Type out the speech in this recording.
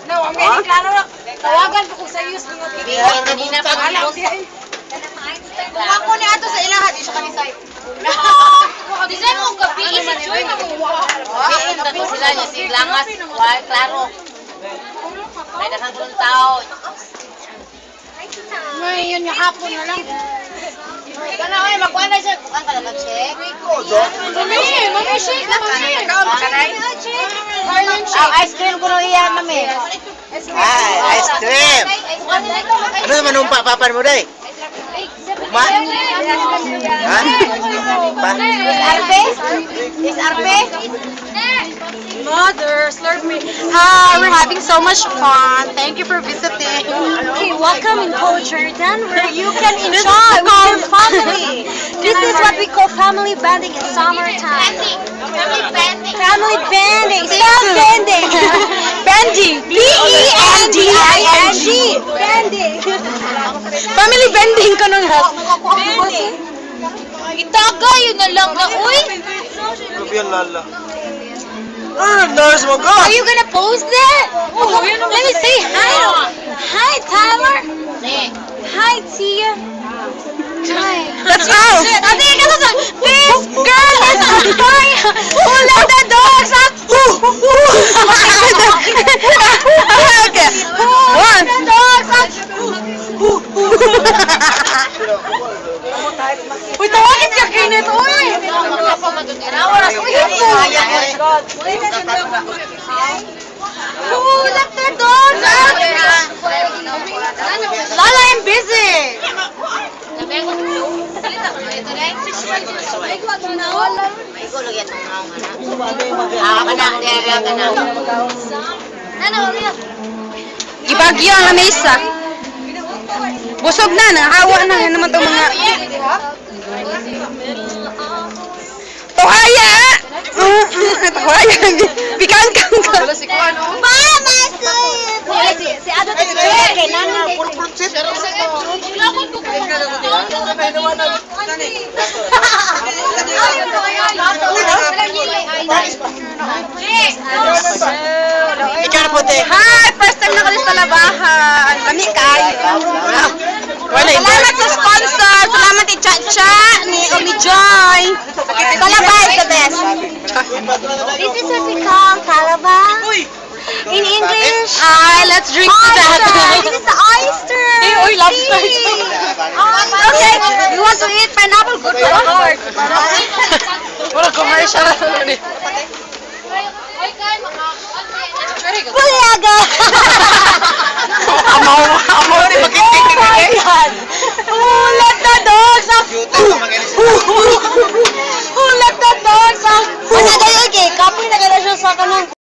No, ang ganyan klaro na. Tawagan ko kung sa iyo. Kanina pa gilos. Kung ako ni ato sa ilahat, isa kami sa'yo. Design mo gabi, si Joy na mo. Diin na to sila niya si Langas. Wala, klaro. May daghang tao. Ngayon yung hapon na lang. Kana oy magkuha na siya. Bukan ka na check. Mami, shake na mami. Ice cream ko rin iyan namin. Ay, ice cream. Ano naman nung papan mo day? Ma? Ha? Pa? Is Arpe? Mother, slurp me. Hi, we're having so much fun. Thank you for visiting. Okay, welcome in Cole Jordan, where you can enjoy with your family. This is what we call family bonding in summertime. Family bonding. Stop bending. Bending. B-E-N-D-I-N-G. Bending. Family bending ko nung bending. Itaga yun na lang na, uy. Grabe yan, lala. Nurse mo ka! Are you gonna post that? Oh, let me say hi. Hi, Tyler. Hi, Tia. Hi. That's all! Ate, ikaw sa this girl is on fire. Who let the dogs out? Okay. Who let the dogs out? Uy, tawagin ka kinit, uy. Who let the dogs out? Lala, I'm busy. Gibagyo ang lamesa. Busog na, nakahawa na. Yan naman itong mga... Tuhaya! Tuhaya! Pikang-kang ka! Mama, si Ado tayo kay nanay. Ikaw na puti. Hi! First time na kalis sa labahan. Kami kayo. Salamat sa sponsor. Salamat ni Cha-Cha, ni Joy. Kalabay the best. This is what we call kalabay. In English, Let's drink oyster. that. This is the oyster. Uy, lobster. Okay, you want to eat pineapple? Good for the heart. Wala commercial. Buliaga. Amaw ni magkikinig. Who let the dogs out? Cute.